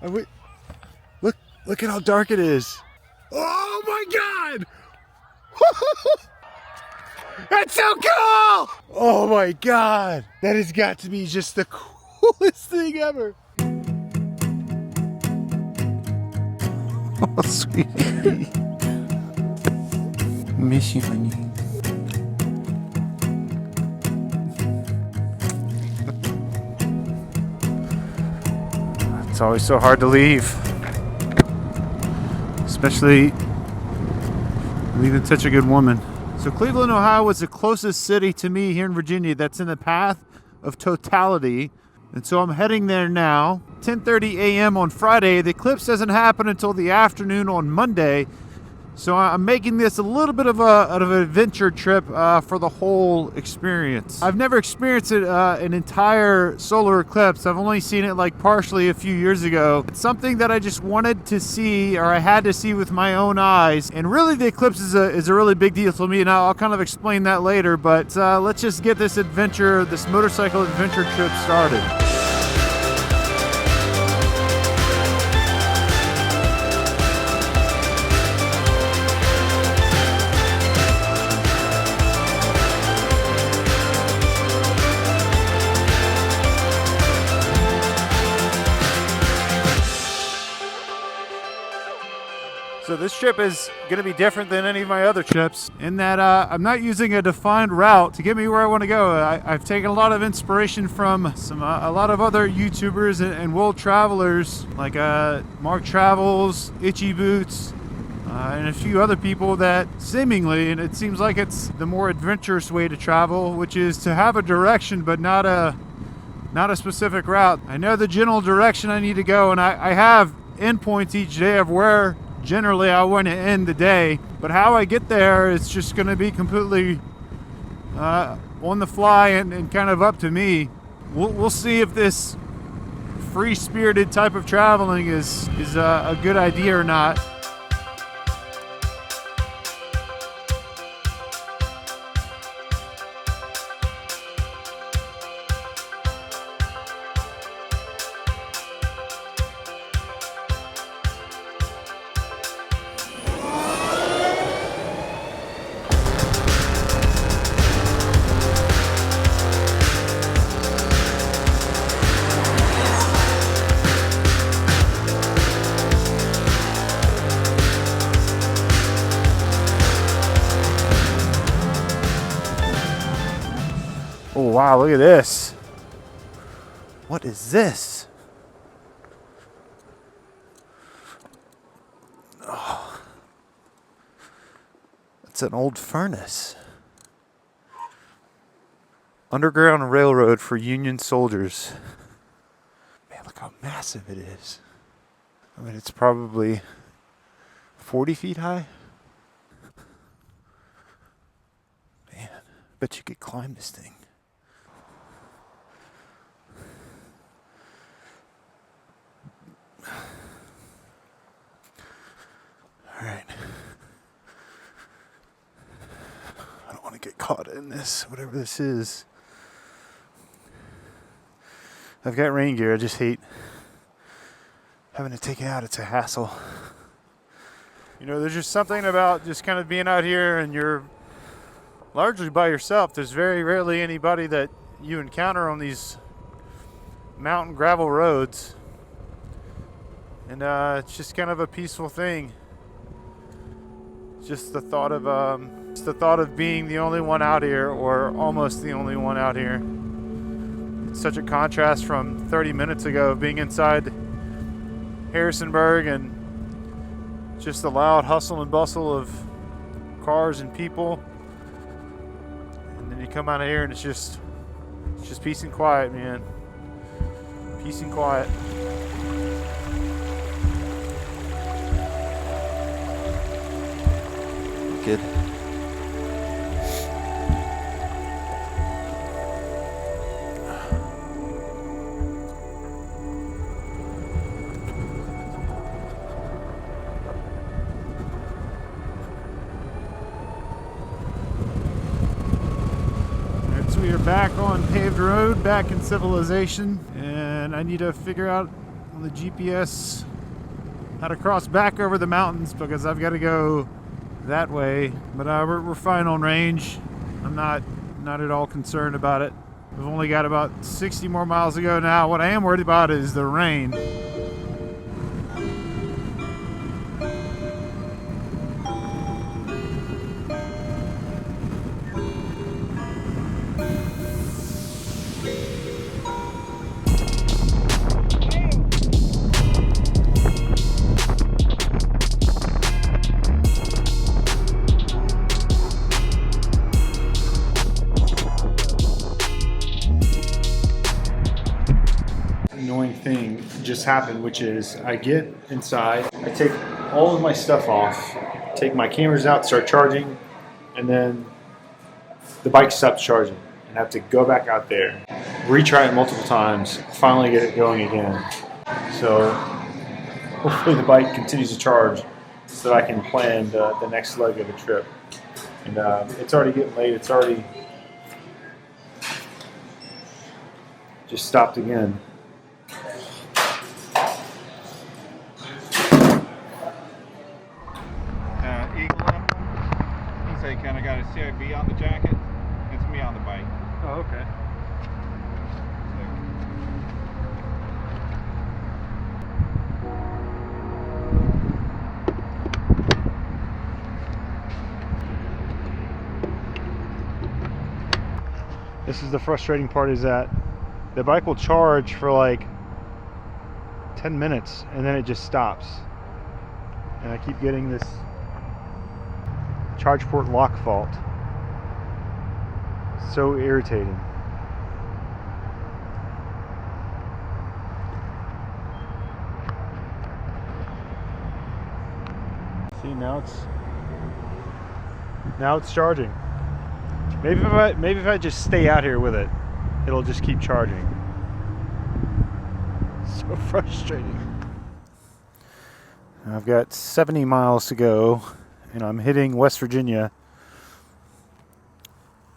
Look at how dark it is. Oh my God! That's so cool! Oh my God! That has got to be just the coolest thing ever. Oh, sweetie. Miss you, honey. It's always so hard to leave. Especially leaving such a good woman. So Cleveland, Ohio is the closest city to me here in Virginia that's in the path of totality. And so I'm heading there now. 10:30 a.m. on Friday. The eclipse doesn't happen until the afternoon on Monday. So I'm making this a little bit of an adventure trip for the whole experience. I've never experienced an entire solar eclipse. I've only seen it like partially a few years ago. It's something that I just wanted to see, or I had to see with my own eyes. And really the eclipse is a really big deal to me, and I'll kind of explain that later. But let's just get this motorcycle adventure trip started. So this trip is going to be different than any of my other trips in that I'm not using a defined route to get me where I want to go. I've taken a lot of inspiration from a lot of other YouTubers and world travelers like Mark Travels, Itchy Boots, and a few other people that seemingly, and it seems like it's the more adventurous way to travel, which is to have a direction but not a specific route. I know the general direction I need to go, and I have endpoints each day of where generally I want to end the day, but how I get there is just going to be completely on the fly and kind of up to me. We'll see if this free-spirited type of traveling is a good idea or not. Oh wow, look at this. What is this? Oh, it's an old furnace. Underground railroad for Union soldiers. Man, look how massive it is. I mean, it's probably 40 feet high. Man, bet you could climb this thing. Alright. I don't want to get caught in this, whatever this is. I've got rain gear, I just hate having to take it out. It's a hassle. You know, there's just something about just kind of being out here and you're largely by yourself. There's very rarely anybody that you encounter on these mountain gravel roads. And it's just kind of a peaceful thing. Just the thought of being the only one out here, or almost the only one out here. It's such a contrast from 30 minutes ago of being inside Harrisonburg and just the loud hustle and bustle of cars and people. And then you come out of here and it's just peace and quiet, man. Peace and quiet. Good. Alright, so we are back on paved road, back in civilization, and I need to figure out on the GPS how to cross back over the mountains because I've got to go that way. But we're fine on range. I'm not at all concerned about it. We've only got about 60 more miles to go now. What I am worried about is the rain. Annoying thing just happened, which is I get inside, I take all of my stuff off, take my cameras out, start charging, and then the bike stops charging and I have to go back out there, retry it multiple times, finally get it going again. So hopefully the bike continues to charge so that I can plan the next leg of the trip. And it's already getting late, it's already just stopped again. Kind of got a CIB on the jacket. It's me on the bike. Oh, okay. This is the frustrating part, is that the bike will charge for like 10 minutes and then it just stops. And I keep getting this charge port lock fault. So irritating. See, now it's charging. Maybe if I just stay out here with it, it'll just keep charging. So frustrating. I've got 70 miles to go. And I'm hitting West Virginia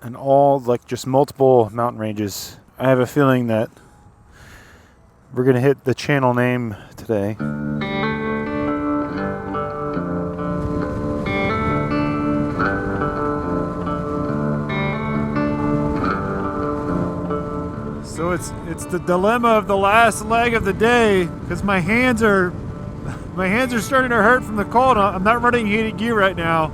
and all like just multiple mountain ranges. I have a feeling that we're gonna hit the channel name today. So it's the dilemma of the last leg of the day because my hands are starting to hurt from the cold. I'm not running heated gear right now.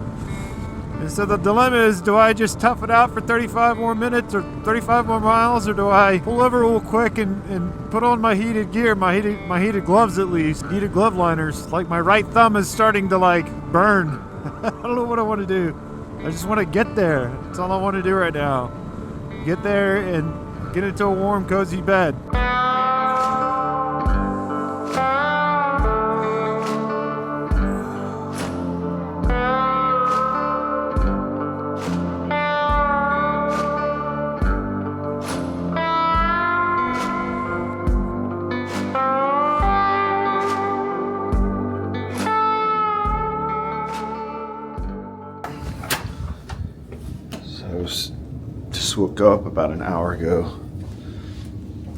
And so the dilemma is, do I just tough it out for 35 more minutes or 35 more miles, or do I pull over real quick and put on my heated gear, my heated gloves at least, heated glove liners. Like my right thumb is starting to like burn. I don't know what I want to do. I just want to get there. That's all I want to do right now. Get there and get into a warm, cozy bed. Just woke up about an hour ago.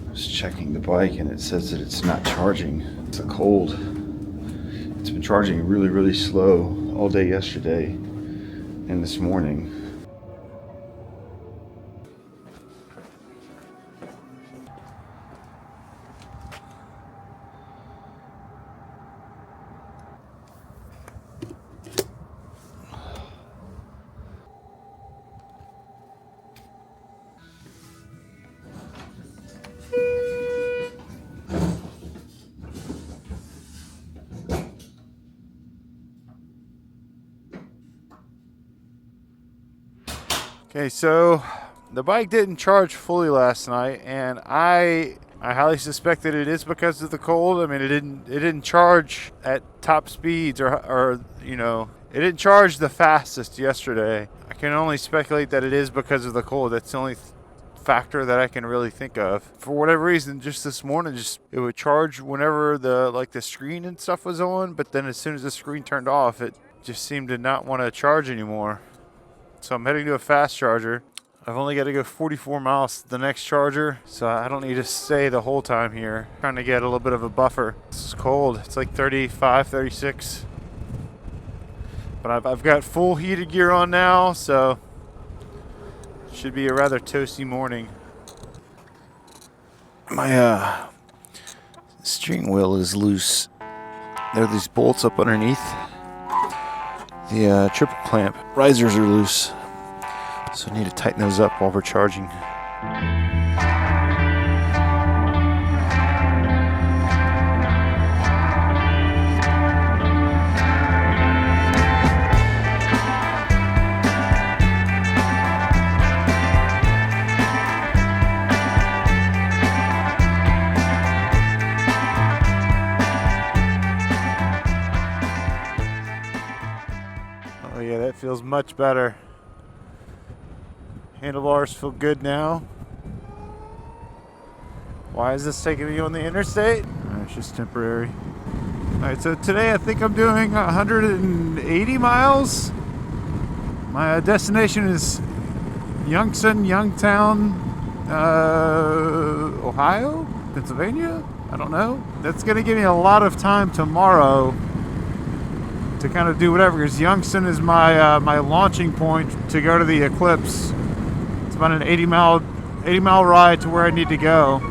I was checking the bike and it says that it's not charging. It's a cold. It's been charging really, really slow all day yesterday and this morning. Okay, so the bike didn't charge fully last night, and I highly suspect that it is because of the cold. I mean, it didn't charge at top speeds or you know, it didn't charge the fastest yesterday. I can only speculate that it is because of the cold. That's the only factor that I can really think of. For whatever reason, just this morning, it would charge whenever the screen and stuff was on, but then as soon as the screen turned off, it just seemed to not want to charge anymore. So I'm heading to a fast charger. I've only got to go 44 miles to the next charger, so I don't need to stay the whole time here. Trying to get a little bit of a buffer. It's cold. It's like 35, 36. But I've got full heated gear on now, so it should be a rather toasty morning. My steering wheel is loose. There are these bolts up underneath. The triple clamp risers are loose, so I need to tighten those up while we're charging. Oh yeah, that feels much better. Handlebars feel good now. Why is this taking me on the interstate? It's just temporary. Alright, so today I think I'm doing 180 miles. My destination is Youngstown, Ohio? Pennsylvania? I don't know. That's going to give me a lot of time tomorrow to kind of do whatever, because Youngstown is my my launching point to go to the Eclipse. It's about an 80 mile ride to where I need to go.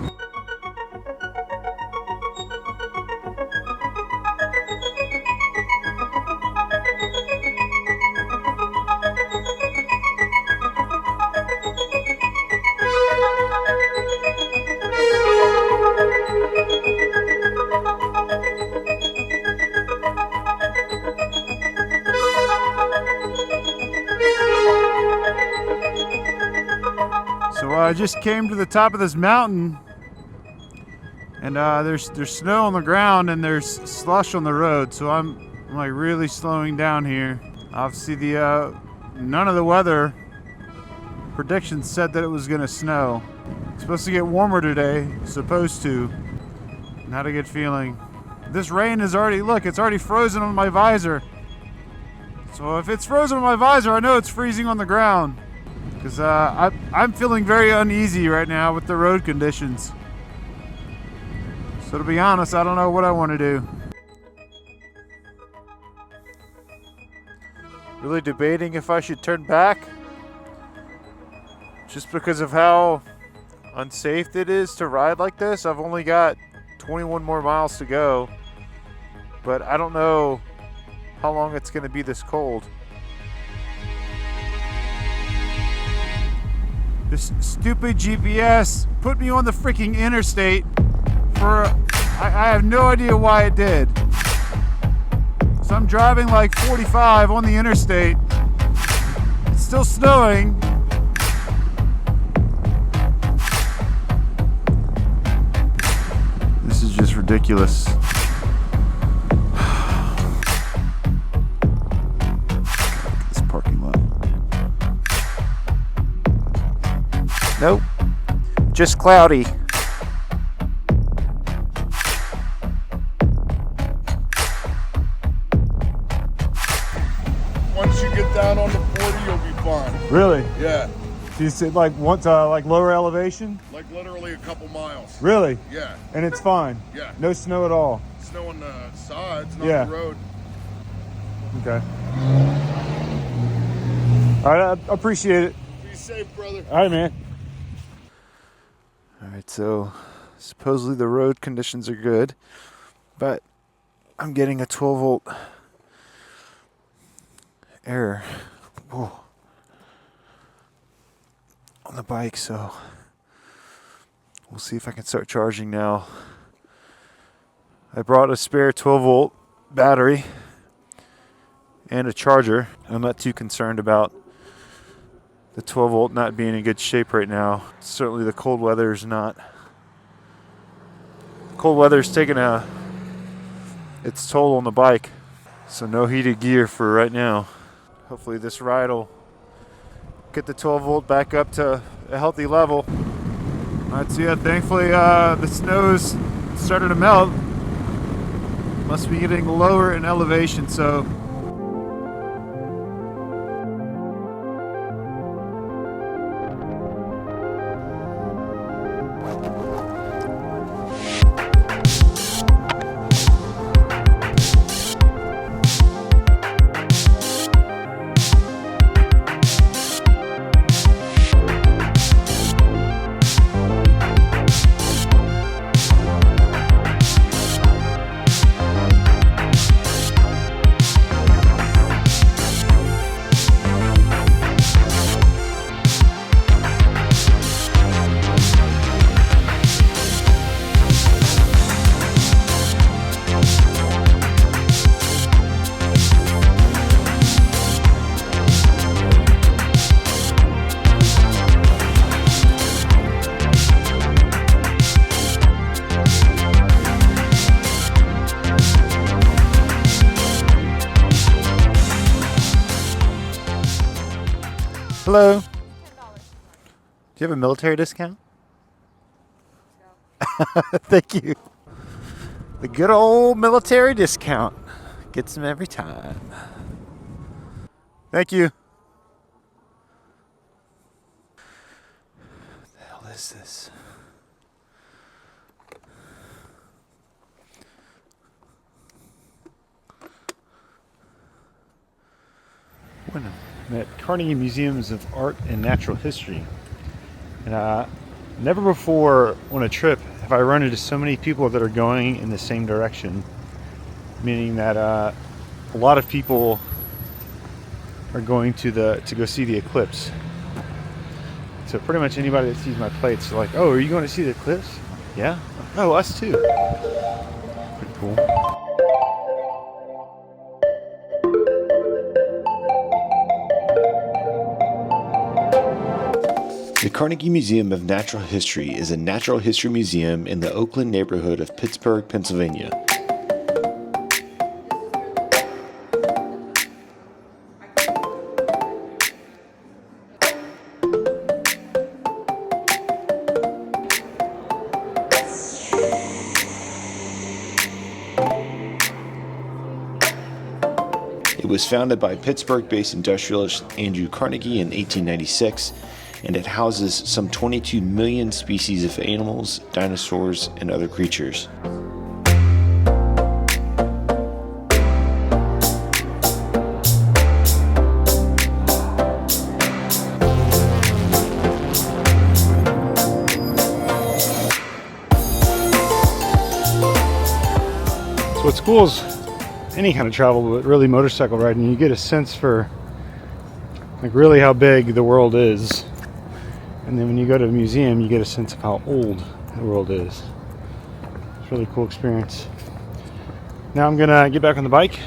So I just came to the top of this mountain, and there's snow on the ground and there's slush on the road. So I'm like really slowing down here. Obviously, none of the weather predictions said that it was gonna snow. It's supposed to get warmer today, supposed to. Not a good feeling. This rain is already, look, it's already frozen on my visor. So if it's frozen on my visor, I know it's freezing on the ground. Because I'm feeling very uneasy right now with the road conditions. So to be honest, I don't know what I want to do. Really debating if I should turn back. Just because of how unsafe it is to ride like this. I've only got 21 more miles to go. But I don't know how long it's going to be this cold. This stupid GPS put me on the freaking interstate for, I have no idea why it did. So I'm driving like 45 on the interstate. It's still snowing. This is just ridiculous. This parking lot. Nope, just cloudy. Once you get down on the 40, you'll be fine. Really? Yeah, So you said like once, like lower elevation? like literally a couple miles. Really? Yeah, And it's fine? yeah. No snow at all? Snow on the sides, not Yeah. the road. Okay. All right, I appreciate it. Be safe, brother. All right, man. All right, so supposedly the road conditions are good, but I'm getting a 12 volt error. Whoa. On the bike, so we'll see if I can start charging now. I brought a spare 12 volt battery and a charger. I'm not too concerned about the 12 volt not being in good shape right now. Certainly the cold weather is not. Cold weather's taking its toll on the bike. So no heated gear for right now. Hopefully this ride will get the 12 volt back up to a healthy level. Alright, so yeah, thankfully the snow's started to melt. Must be getting lower in elevation, so Hello. Do you have a military discount? No. Thank you. The good old military discount. Gets them every time. Thank you. What the hell is this? I'm at Carnegie Museums of Art and Natural History. And never before on a trip have I run into so many people that are going in the same direction. Meaning that a lot of people are going to go see the eclipse. So pretty much anybody that sees my plates are like, "Oh, are you going to see the eclipse?" Yeah. Oh, us too. Pretty cool. The Carnegie Museum of Natural History is a natural history museum in the Oakland neighborhood of Pittsburgh, Pennsylvania. It was founded by Pittsburgh-based industrialist Andrew Carnegie in 1896, and it houses some 22 million species of animals, dinosaurs, and other creatures. So what's cool is any kind of travel, but really motorcycle riding, you get a sense for like really how big the world is. And then when you go to a museum, you get a sense of how old the world is. It's a really cool experience. Now I'm gonna get back on the bike,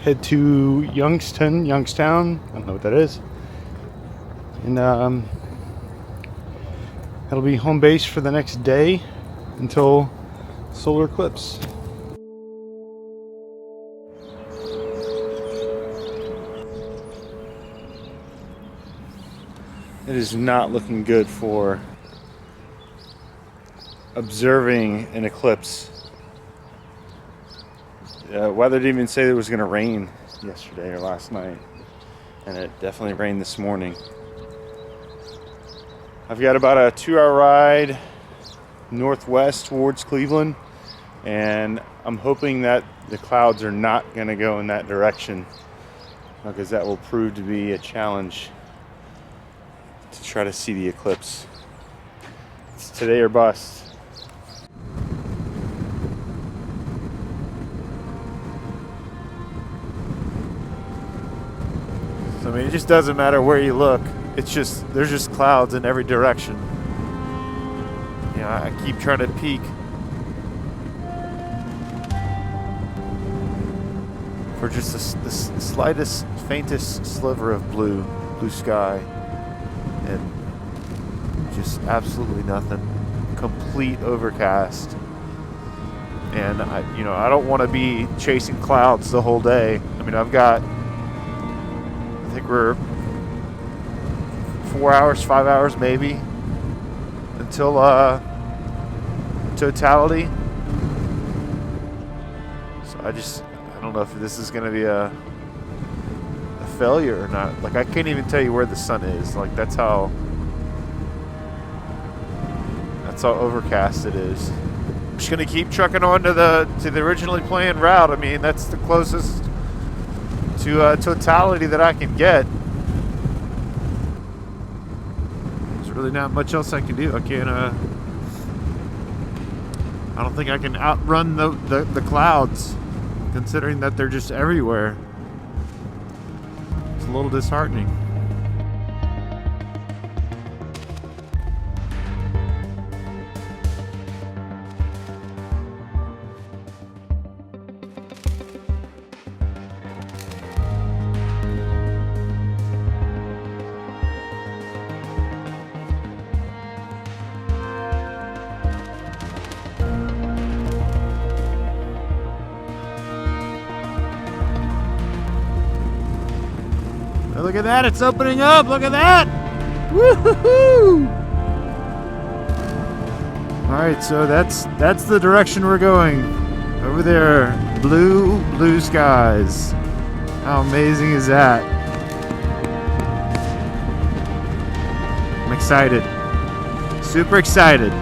head to Youngstown, I don't know what that is. And that'll be home base for the next day until solar eclipse. It is not looking good for observing an eclipse. Weather didn't even say it was going to rain yesterday or last night, and it definitely rained this morning. I've got about a 2-hour ride northwest towards Cleveland, and I'm hoping that the clouds are not going to go in that direction, because that will prove to be a challenge to try to see the eclipse. It's today or bust. So, I mean, it just doesn't matter where you look. It's just, there's just clouds in every direction. You know, I keep trying to peek for just the slightest, faintest sliver of blue sky. And just absolutely nothing. Complete overcast. And I don't want to be chasing clouds the whole day. I mean, I think we're 4 hours, 5 hours maybe until totality. So I don't know if this is going to be a failure or not. Like, I can't even tell you where the sun is. Like, that's how overcast it is. I'm just gonna keep trucking on to the originally planned route. I mean, that's the closest to totality that I can get. There's really not much else I can do. I can't I don't think I can outrun the clouds, considering that they're just everywhere. A little disheartening. look at that. It's opening up. Look at that. Woo-hoo-hoo. All right, so that's the direction we're going. Over there, blue skies. How amazing is that? I'm excited. Super excited.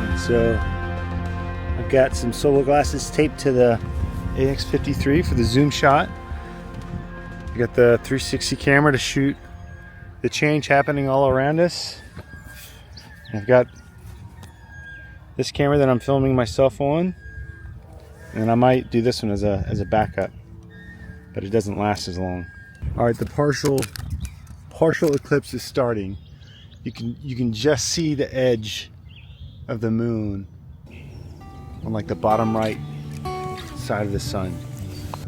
And so I've got some solo glasses taped to the AX53 for the zoom shot. I got the 360 camera to shoot the change happening all around us. I've got this camera that I'm filming myself on, and I might do this one as a backup, but it doesn't last as long. All right, the partial eclipse is starting. You can just see the edge of the moon on like the bottom right side of the sun.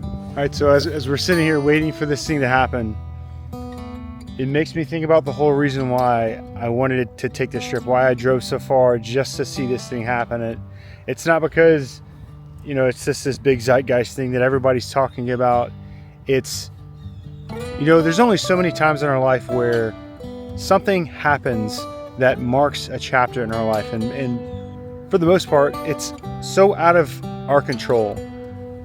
All right, so as we're sitting here waiting for this thing to happen, it makes me think about the whole reason why I wanted to take this trip, why I drove so far just to see this thing happen. It's not because, you know, it's just this big zeitgeist thing that everybody's talking about. It's, you know, there's only so many times in our life where something happens that marks a chapter in our life. And for the most part, it's so out of our control.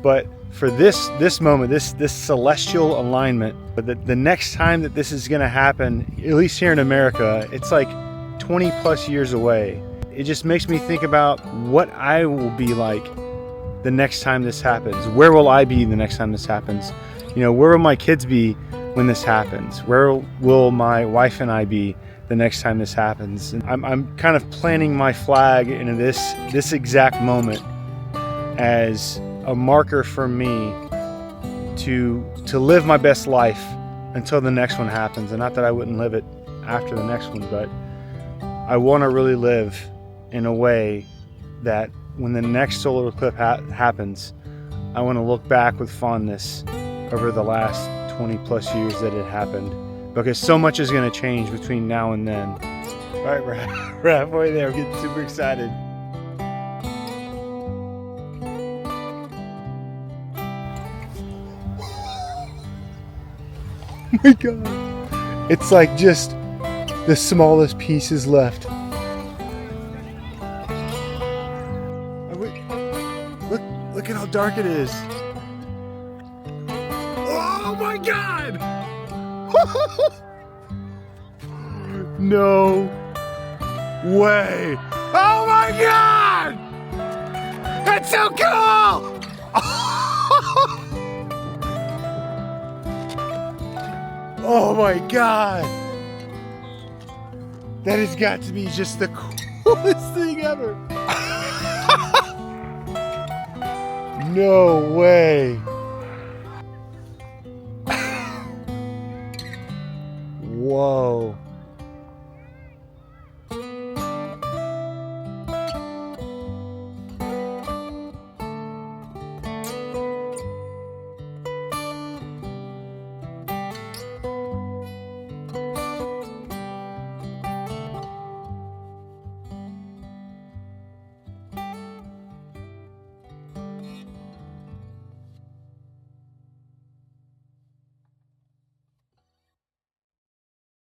But for this moment, this celestial alignment, but the next time that this is going to happen, at least here in America, it's like 20 plus years away. It just makes me think about what I will be like the next time this happens. Where will I be the next time this happens? You know, where will my kids be when this happens? Where will my wife and I be the next time this happens? And I'm kind of planting my flag in this exact moment as a marker for me to live my best life until the next one happens. And not that I wouldn't live it after the next one, but I want to really live in a way that when the next solar eclipse happens, I want to look back with fondness over the last 20 plus years that it happened, because so much is going to change between now and then. All right, we're halfway there. We're getting super excited. Oh my God. It's like just the smallest pieces left. Look at how dark it is. Oh my God! No way! Oh my God! That's so cool! Oh my God! That has got to be just the coolest thing ever. No way. Whoa.